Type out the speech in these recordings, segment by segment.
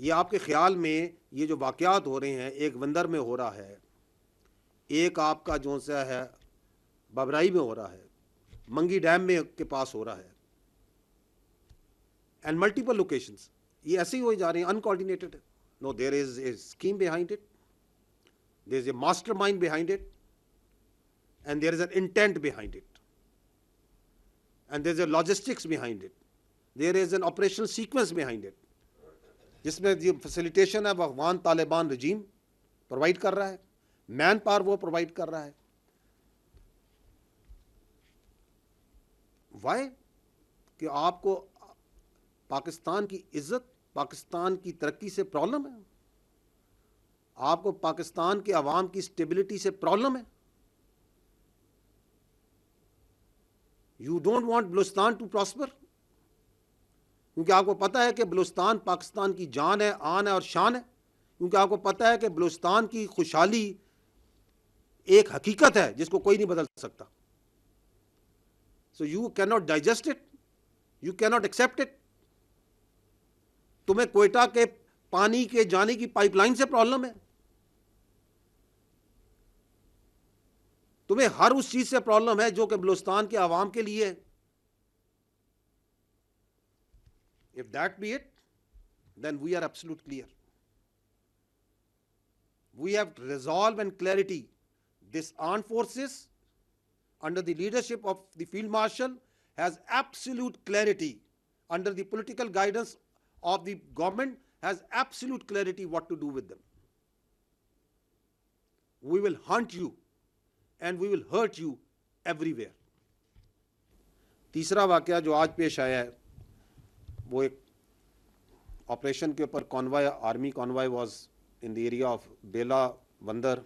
ये आपके ख्याल में ये जो वाक़यात हो रहे हैं, एक बंदर में हो रहा है, एक आपका जो सा है बबराई में हो रहा है, मंगी डैम में के पास हो रहा है, एंड मल्टीपल लोकेशंस, ये ऐसे ही हो जा रहे हैं, अनकोऑर्डिनेटेड है। No, there is a scheme behind it, there is a mastermind behind it, and there is an intent behind it, and there is a logistics behind it, there is an operational sequence behind it, जिसमें जो facilitation है वो Afghan Taliban रजीम provide कर रहा है, man power वो provide कर रहा है। वाई? कि आपको पाकिस्तान की इज्जत, पाकिस्तान की तरक्की से प्रॉब्लम है, आपको पाकिस्तान के अवाम की स्टेबिलिटी से प्रॉब्लम है। You don't want Balochistan to prosper, क्योंकि आपको पता है कि बलूचिस्तान पाकिस्तान की जान है, आन है और शान है, क्योंकि आपको पता है कि बलूचिस्तान की खुशहाली एक हकीकत है जिसको कोई नहीं बदल सकता। So you can not digest it, you can not accept it. तुम्हें कोयटा के पानी के जाने की पाइपलाइन से प्रॉब्लम है, तुम्हें हर उस चीज से प्रॉब्लम है जो कि बलूचिस्तान के आवाम के लिए है। If that be it, then we are absolute clear. We have resolve and clarity. This armed forces under the leadership of the Field Marshal has absolute clarity, under the political guidance of the government has absolute clarity what to do with them. We will hunt you and we will hurt you everywhere. तीसरा वाकया जो आज पेश आया है वो एक operation के ऊपर convoy, army convoy was in the area of Bela Bandar,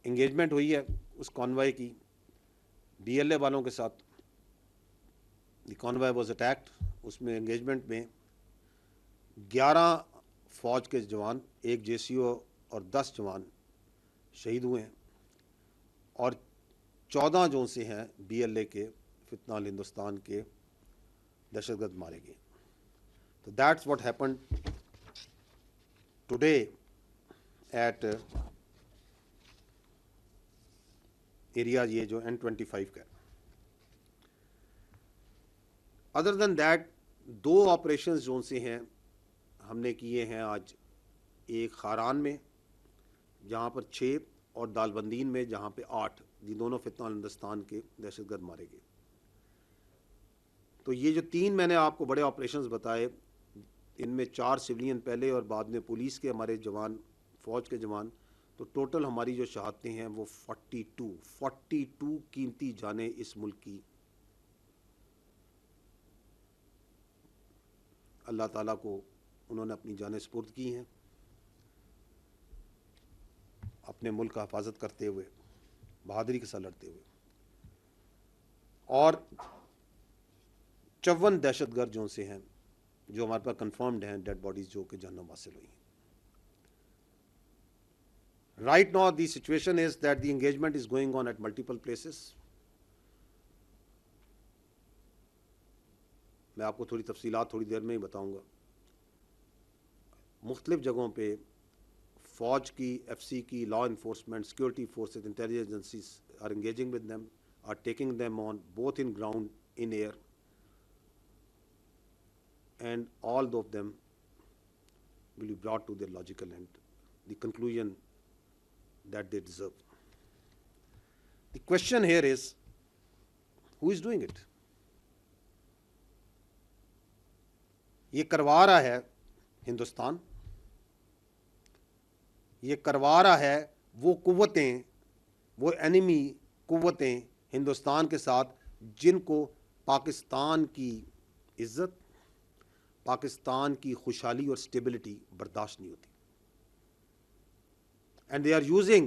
engagement हुई है उस कॉन्वॉय की डीएलए वालों के साथ। द कॉन्वॉय वाज अटैक्ड, उसमें एंगेजमेंट में 11 फौज के जवान, एक जेसीओ और 10 जवान शहीद हुए हैं और 14 जो से हैं डीएलए के फितनाल हिंदुस्तान के दहशतगर्द मारे गए। तो that's what happened today at area ये जो N25 का। अदर देन दैट 2 ऑपरेशंस जो से हैं हमने किए हैं आज, एक खारान में जहाँ पर 6 और दालबंदीन में जहाँ पे 8, ये दोनों फितनाल हिंदुस्तान के दहशतगर्द मारे गए। तो ये जो 3 मैंने आपको बड़े ऑपरेशंस बताए, इनमें 4 सिविलियन पहले और बाद में पुलिस के हमारे जवान, फौज के जवान, तो टोटल हमारी जो शहादतें हैं वो 42 कीमती जानें इस मुल्क की अल्लाह ताला को उन्होंने अपनी जानें सुपुर्द की हैं, अपने मुल्क का हिफाजत करते हुए, बहादुरी के साथ लड़ते हुए। और 54 दहशतगर्द जो से हैं जो हमारे पास कंफर्म्ड हैं डेड बॉडीज जो कि जहन्नम हासिल हुई हैं। Right now the situation is that the engagement is going on at multiple places. मैं आपको थोड़ी तफसीलात थोड़ी देर में ही बताऊंगा। मुख्तलिफ जगहों पे फौज की, एफसी की, law enforcement, security forces, intelligence agencies are engaging with them, are taking them on both in ground, in air, and all of them will be brought to their logical end, the conclusion that they deserve. The question here is, who is doing it? ये करवा रहा है हिंदुस्तान, ये करवा रहा है वो कुव्वतें, वो एनिमी कुव्वतें हिंदुस्तान के साथ जिनको पाकिस्तान की इज्जत, पाकिस्तान की खुशहाली और स्टेबिलिटी बर्दाश्त नहीं होती। And they are using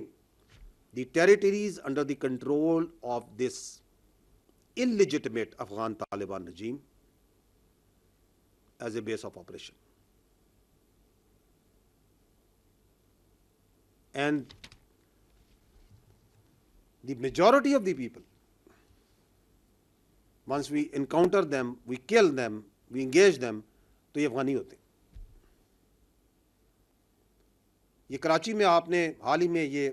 the territories under the control of this illegitimate Afghan Taliban regime as a base of operation. And the majority of the people, once we encounter them, we kill them, we engage them, तो ये अफगानी होते हैं। ये कराची में आपने हाल ही में ये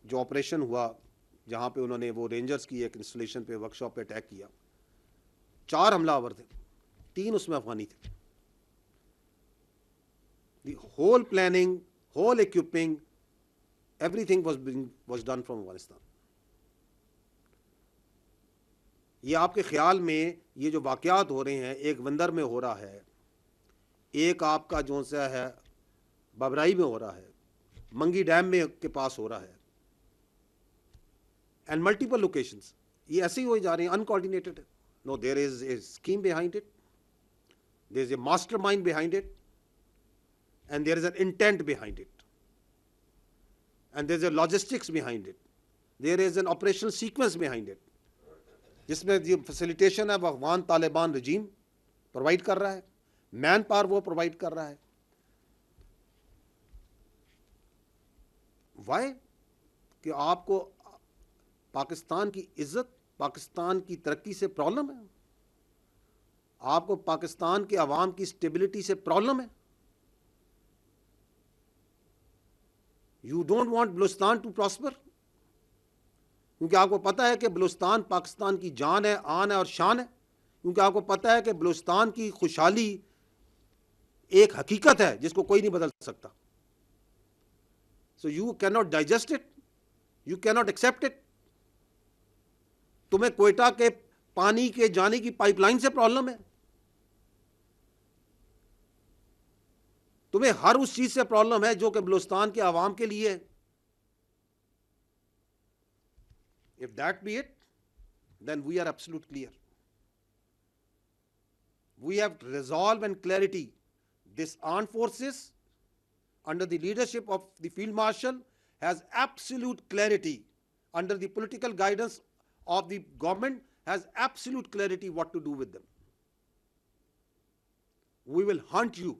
जो ऑपरेशन हुआ, जहाँ पे उन्होंने वो रेंजर्स की एक इंस्टॉलेशन पे, वर्कशॉप पे अटैक किया, 4 हमलावर थे, 3 उसमें अफगानी थे। The whole planning, whole equipping, everything was done from Afghanistan. ये आपके ख्याल में ये जो वाक़यात हो रहे हैं, एक बंदर में हो रहा है, एक आपका जो सा है बबराई में हो रहा है, मंगी डैम में के पास हो रहा है, एंड मल्टीपल लोकेशंस, ये ऐसे ही हो जा रहे हैं, uncoordinated. No, there is a scheme behind it, there is a mastermind behind it, and there is an intent behind it, and there is a logistics behind it, there is an operational sequence behind it, जिसमें ये facilitation है वो Afghan Taliban रजीम provide कर रहा है, man power वो provide कर रहा है। वाई? कि आपको पाकिस्तान की इज्जत, पाकिस्तान की तरक्की से प्रॉब्लम है, आपको पाकिस्तान के अवाम की स्टेबिलिटी से प्रॉब्लम है। You don't want Balochistan to prosper, क्योंकि आपको पता है कि बलूचिस्तान पाकिस्तान की जान है, आन है और शान है, क्योंकि आपको पता है कि बलूचिस्तान की खुशहाली एक हकीकत है जिसको कोई नहीं बदल सकता। So you can not digest it, you can not accept it. तुम्हें कोयटा के पानी के जाने की पाइपलाइन से प्रॉब्लम है, तुम्हें हर उस चीज से प्रॉब्लम है जो कि बलूचिस्तान के आवाम के लिए है। If that be it, then we are absolutely clear. We have resolve and clarity. This armed forces under the leadership of the Field Marshal has absolute clarity, under the political guidance of the government has absolute clarity what to do with them. We will hunt you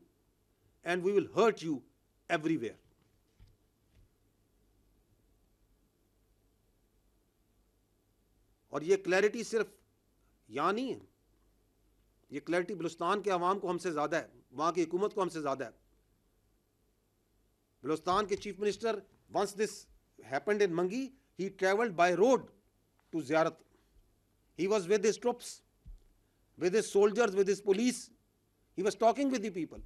and we will hurt you everywhere. और ये clarity सिर्फ यहाँ नहीं है, ये clarity Balochistan के अवाम को हमसे ज़्यादा है, वहाँ की हुकूमत को हमसे ज़्यादा है। बलूचिस्तान के chief minister, once this happened in Mangi, he travelled by road to Ziarat, he was with his troops, with his soldiers, with his police, he was talking with the people.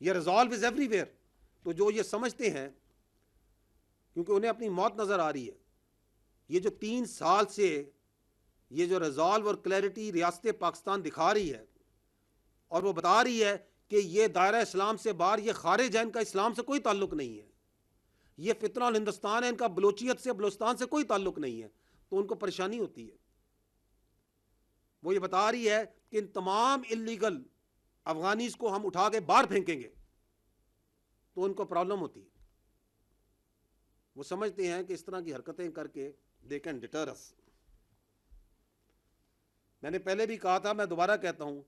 ये रिजॉल्व इज एवरीवेयर। तो जो ये समझते हैं, क्योंकि उन्हें अपनी मौत नज़र आ रही है, ये जो 3 साल से ये जो रिजॉल्व और क्लैरिटी रियासत पाकिस्तान दिखा रही है, और वो बता रही है कि ये दायरा इस्लाम से बाहर, ये खारिज है, इनका इस्लाम से कोई ताल्लुक नहीं है, ये फितना और हिंदुस्तान है, इनका बलोचियत से, बलूचिस्तान से कोई ताल्लुक नहीं है, तो उनको परेशानी होती है। वो ये बता रही है कि इन तमाम इलीगल अफगानीज को हम उठा के बाहर फेंकेंगे, तो उनको प्रॉब्लम होती है। वो समझते हैं कि इस तरह की हरकतें करके दे कैन डिटर अस। मैंने पहले भी कहा था, मैं दोबारा कहता हूं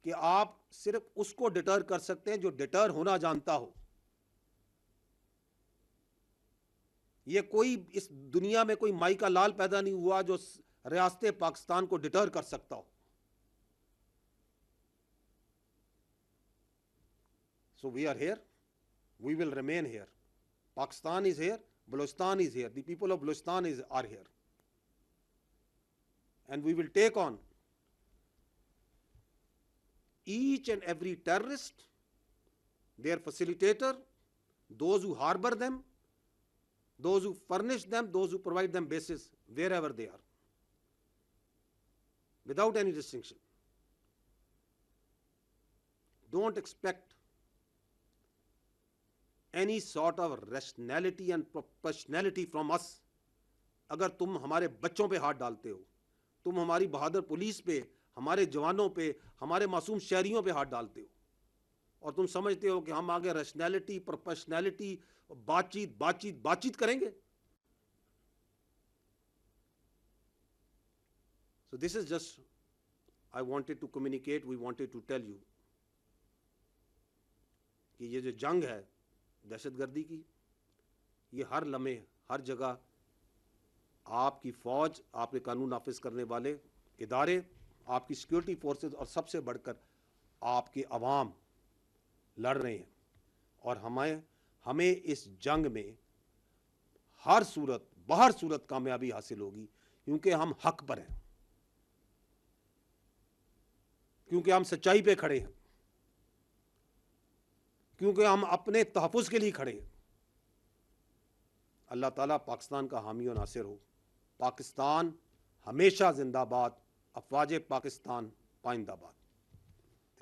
कि आप सिर्फ उसको डिटर कर सकते हैं जो डिटर होना जानता हो। ये कोई इस दुनिया में कोई माई का लाल पैदा नहीं हुआ जो रियासत पाकिस्तान को डिटर कर सकता हो। So we are here, we will remain here. Pakistan is here, Balochistan is here, the people of Balochistan are here, and we will take on each and every terrorist, their facilitator, those who harbor them, those who furnish them, those who provide them bases wherever they are, without any distinction. Don't expect any sort of rationality and proportionality from us। अगर तुम हमारे बच्चों पे हाथ डालते हो, तुम हमारी बहादुर पुलिस पे, हमारे जवानों पे, हमारे मासूम शहरियों पे हाथ डालते हो, और तुम समझते हो कि हम आगे रैशनैलिटी, प्रोपोर्शनैलिटी, बातचीत बातचीत बातचीत करेंगे। So this is just I wanted to communicate, we wanted to tell you कि ये जो जंग है दहशतगर्दी की, ये हर लम्हे हर जगह आपकी फ़ौज, आपके कानून नाफिज करने वाले इदारे, आपकी सिक्योरिटी फोर्सेस और सबसे बढ़कर आपके अवाम लड़ रहे हैं। और हमें इस जंग में हर सूरत कामयाबी हासिल होगी, क्योंकि हम हक पर हैं, क्योंकि हम सच्चाई पे खड़े हैं, क्योंकि हम अपने तहफ़्फ़ुज़ के लिए खड़े हैं। अल्लाह ताला पाकिस्तान का हामी और नासिर हो। पाकिस्तान हमेशा जिंदाबाद। अफ़वाज पाकिस्तान पाइंदाबाद।